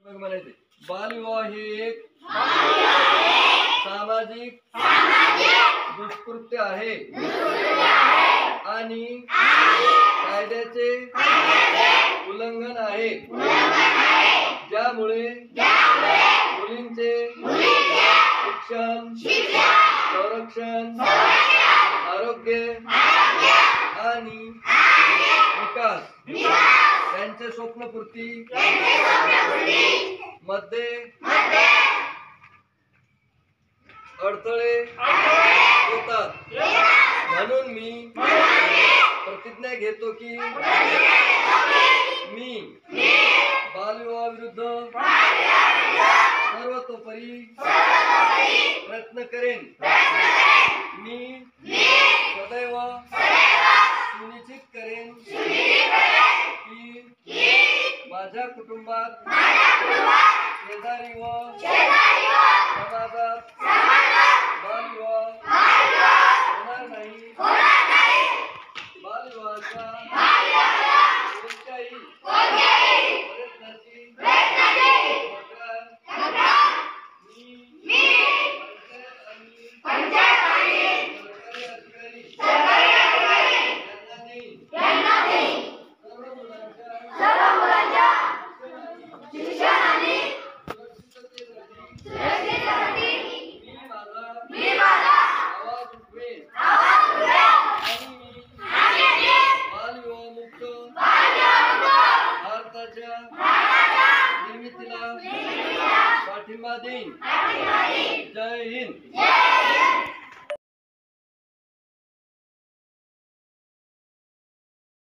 म्हणायचे बालविवाह हे एक सामाजिक दुष्कृत्य आहे आणि कायद्याचे उल्लंघन आहे, ज्यामुळे मुलींचे शिक्षण, संरक्षण, आरोग्य आणि विकास त्यांचे स्वप्नपूर्ती मध्ये अडथळे येतात। म्हणून मी प्रतिज्ञा घेतो की मी बालविवाह विरुद्ध सर्वतोपरी प्रयत्न करेन। मी सदैव सुनिश्चित करेन की माझ्या कुटुंबात, शेजारी व समाजात बालविवाह होणार नाही। बालविवाहाच्या कोणत्याही निर्मितीला पाठिंबा देईन। जय हिंद।